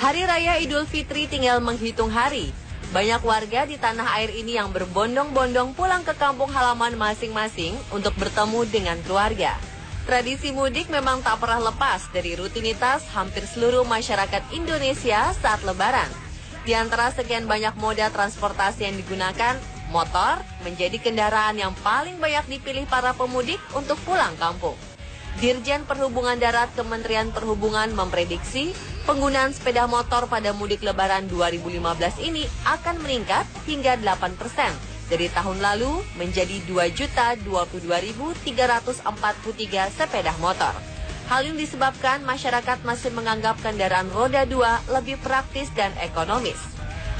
Hari Raya Idul Fitri tinggal menghitung hari. Banyak warga di tanah air ini yang berbondong-bondong pulang ke kampung halaman masing-masing untuk bertemu dengan keluarga. Tradisi mudik memang tak pernah lepas dari rutinitas hampir seluruh masyarakat Indonesia saat Lebaran. Di antara sekian banyak moda transportasi yang digunakan, motor menjadi kendaraan yang paling banyak dipilih para pemudik untuk pulang kampung. Dirjen Perhubungan Darat Kementerian Perhubungan memprediksi penggunaan sepeda motor pada mudik Lebaran 2015 ini akan meningkat hingga 8% dari tahun lalu menjadi 2.022.343 sepeda motor. Hal ini disebabkan masyarakat masih menganggap kendaraan roda 2 lebih praktis dan ekonomis.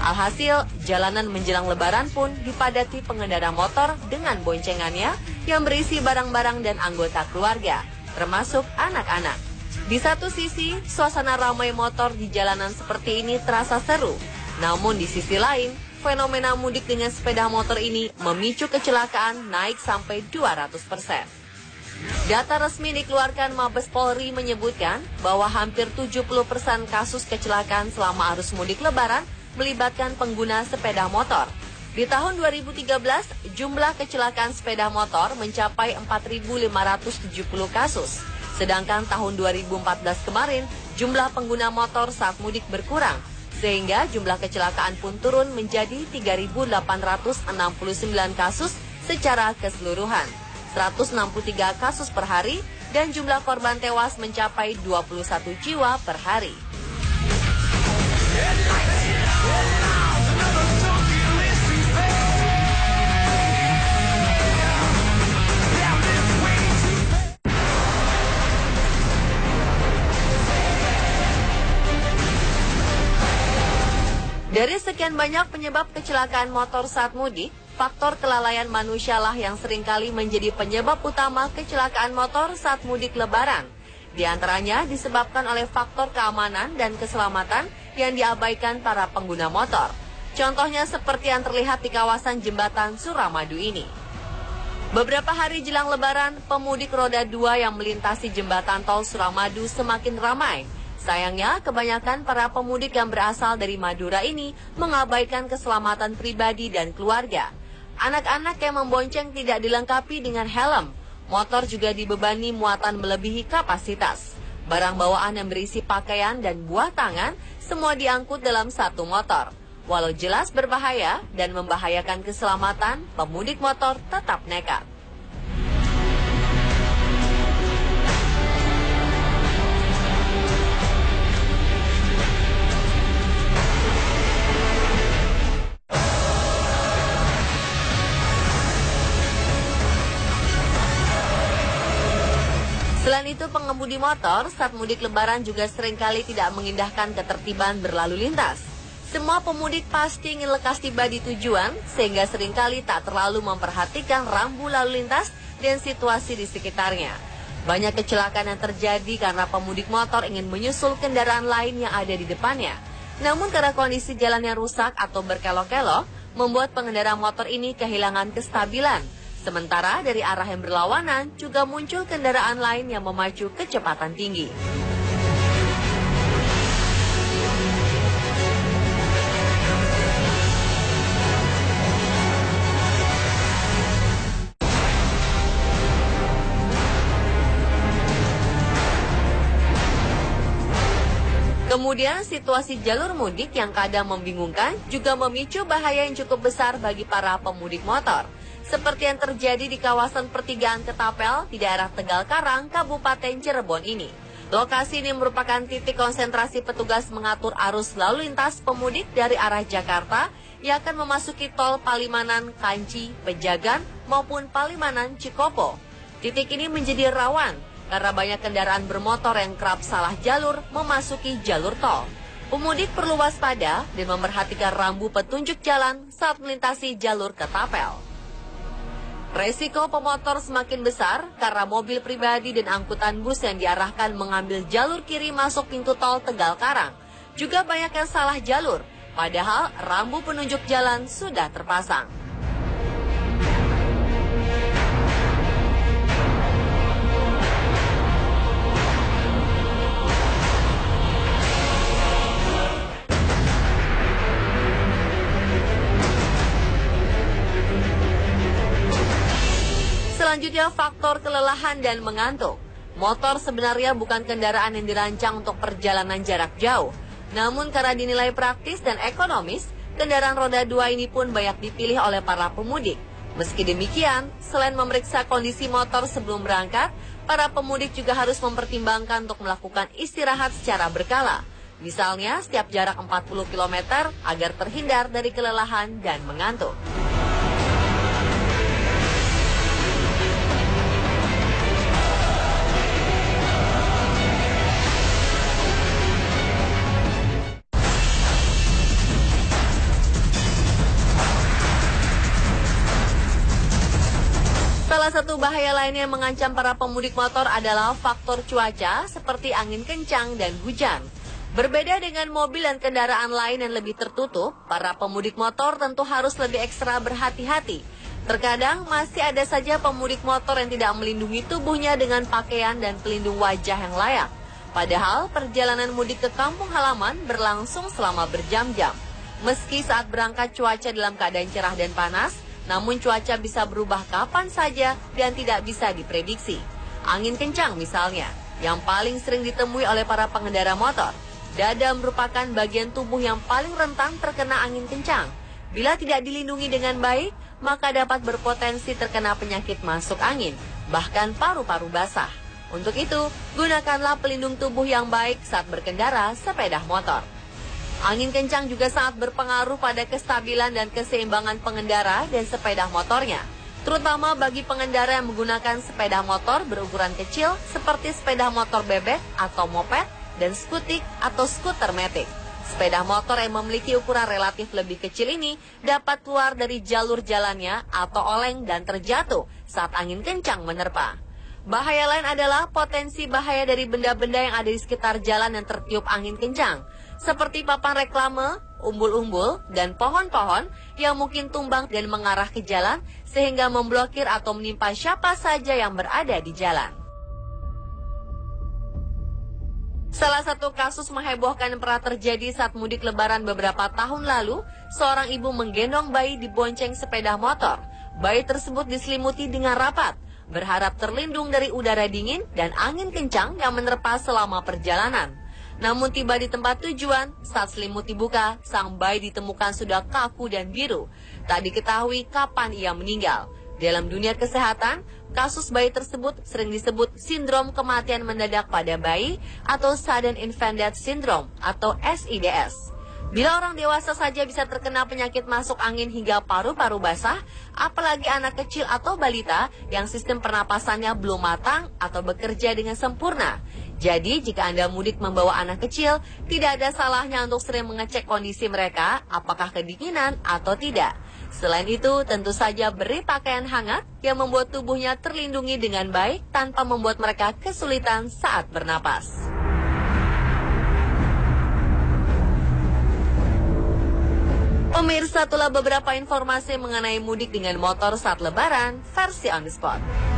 Alhasil, jalanan menjelang Lebaran pun dipadati pengendara motor dengan boncengannya yang berisi barang-barang dan anggota keluarga, termasuk anak-anak. Di satu sisi, suasana ramai motor di jalanan seperti ini terasa seru. Namun di sisi lain, fenomena mudik dengan sepeda motor ini memicu kecelakaan naik sampai 200%. Data resmi dikeluarkan Mabes Polri menyebutkan bahwa hampir 70% kasus kecelakaan selama arus mudik Lebaran melibatkan pengguna sepeda motor. Di tahun 2013, jumlah kecelakaan sepeda motor mencapai 4.570 kasus. Sedangkan tahun 2014 kemarin, jumlah pengguna motor saat mudik berkurang, sehingga jumlah kecelakaan pun turun menjadi 3.869 kasus secara keseluruhan, 163 kasus per hari, dan jumlah korban tewas mencapai 21 jiwa per hari. Dari sekian banyak penyebab kecelakaan motor saat mudik, faktor kelalaian manusialah yang seringkali menjadi penyebab utama kecelakaan motor saat mudik Lebaran. Di antaranya disebabkan oleh faktor keamanan dan keselamatan yang diabaikan para pengguna motor. Contohnya seperti yang terlihat di kawasan jembatan Suramadu ini. Beberapa hari jelang Lebaran, pemudik roda 2 yang melintasi jembatan tol Suramadu semakin ramai. Sayangnya, kebanyakan para pemudik yang berasal dari Madura ini mengabaikan keselamatan pribadi dan keluarga. Anak-anak yang membonceng tidak dilengkapi dengan helm. Motor juga dibebani muatan melebihi kapasitas. Barang bawaan yang berisi pakaian dan buah tangan semua diangkut dalam satu motor. Walau jelas berbahaya dan membahayakan keselamatan, pemudik motor tetap nekat. Selain itu, pengemudi motor saat mudik Lebaran juga seringkali tidak mengindahkan ketertiban berlalu lintas. Semua pemudik pasti ingin lekas tiba di tujuan, sehingga seringkali tak terlalu memperhatikan rambu lalu lintas dan situasi di sekitarnya. Banyak kecelakaan yang terjadi karena pemudik motor ingin menyusul kendaraan lain yang ada di depannya. Namun karena kondisi jalan yang rusak atau berkelok-kelok, membuat pengendara motor ini kehilangan kestabilan. Sementara dari arah yang berlawanan juga muncul kendaraan lain yang memacu kecepatan tinggi. Kemudian situasi jalur mudik yang kadang membingungkan juga memicu bahaya yang cukup besar bagi para pemudik motor. Seperti yang terjadi di kawasan pertigaan Ketapel di daerah Tegal Karang, Kabupaten Cirebon ini. Lokasi ini merupakan titik konsentrasi petugas mengatur arus lalu lintas pemudik dari arah Jakarta yang akan memasuki tol Palimanan, Kanci, Pejagan maupun Palimanan, Cikopo. Titik ini menjadi rawan karena banyak kendaraan bermotor yang kerap salah jalur memasuki jalur tol. Pemudik perlu waspada dan memperhatikan rambu petunjuk jalan saat melintasi jalur Ketapel. Resiko pemotor semakin besar karena mobil pribadi dan angkutan bus yang diarahkan mengambil jalur kiri masuk pintu tol Tegal Karang. Juga banyak yang salah jalur, padahal rambu penunjuk jalan sudah terpasang. juga faktor kelelahan dan mengantuk. Motor sebenarnya bukan kendaraan yang dirancang untuk perjalanan jarak jauh. Namun karena dinilai praktis dan ekonomis, kendaraan roda 2 ini pun banyak dipilih oleh para pemudik. Meski demikian, selain memeriksa kondisi motor sebelum berangkat, para pemudik juga harus mempertimbangkan untuk melakukan istirahat secara berkala. Misalnya, setiap jarak 40 km agar terhindar dari kelelahan dan mengantuk. Salah satu bahaya lainnya yang mengancam para pemudik motor adalah faktor cuaca seperti angin kencang dan hujan. Berbeda dengan mobil dan kendaraan lain yang lebih tertutup, para pemudik motor tentu harus lebih ekstra berhati-hati. Terkadang masih ada saja pemudik motor yang tidak melindungi tubuhnya dengan pakaian dan pelindung wajah yang layak. Padahal perjalanan mudik ke kampung halaman berlangsung selama berjam-jam. Meski saat berangkat cuaca dalam keadaan cerah dan panas, namun cuaca bisa berubah kapan saja dan tidak bisa diprediksi. Angin kencang misalnya, yang paling sering ditemui oleh para pengendara motor. Dada merupakan bagian tubuh yang paling rentan terkena angin kencang. Bila tidak dilindungi dengan baik, maka dapat berpotensi terkena penyakit masuk angin, bahkan paru-paru basah. Untuk itu, gunakanlah pelindung tubuh yang baik saat berkendara sepeda motor. Angin kencang juga sangat berpengaruh pada kestabilan dan keseimbangan pengendara dan sepeda motornya, terutama bagi pengendara yang menggunakan sepeda motor berukuran kecil seperti sepeda motor bebek atau moped dan skutik atau skuter matic. Sepeda motor yang memiliki ukuran relatif lebih kecil ini dapat keluar dari jalur jalannya atau oleng dan terjatuh saat angin kencang menerpa. Bahaya lain adalah potensi bahaya dari benda-benda yang ada di sekitar jalan yang tertiup angin kencang, seperti papan reklame, umbul-umbul, dan pohon-pohon yang mungkin tumbang dan mengarah ke jalan sehingga memblokir atau menimpa siapa saja yang berada di jalan. Salah satu kasus menghebohkan yang pernah terjadi saat mudik lebaran beberapa tahun lalu, seorang ibu menggendong bayi di bonceng sepeda motor. Bayi tersebut diselimuti dengan rapat, berharap terlindung dari udara dingin dan angin kencang yang menerpa selama perjalanan. Namun tiba di tempat tujuan, saat selimut dibuka, sang bayi ditemukan sudah kaku dan biru. Tak diketahui kapan ia meninggal. Dalam dunia kesehatan, kasus bayi tersebut sering disebut sindrom kematian mendadak pada bayi atau Sudden Infant Death Syndrome atau SIDS. Bila orang dewasa saja bisa terkena penyakit masuk angin hingga paru-paru basah, apalagi anak kecil atau balita yang sistem pernapasannya belum matang atau bekerja dengan sempurna. Jadi, jika Anda mudik membawa anak kecil, tidak ada salahnya untuk sering mengecek kondisi mereka, apakah kedinginan atau tidak. Selain itu, tentu saja beri pakaian hangat yang membuat tubuhnya terlindungi dengan baik tanpa membuat mereka kesulitan saat bernapas. Pemirsa, itulah beberapa informasi mengenai mudik dengan motor saat lebaran versi on the spot.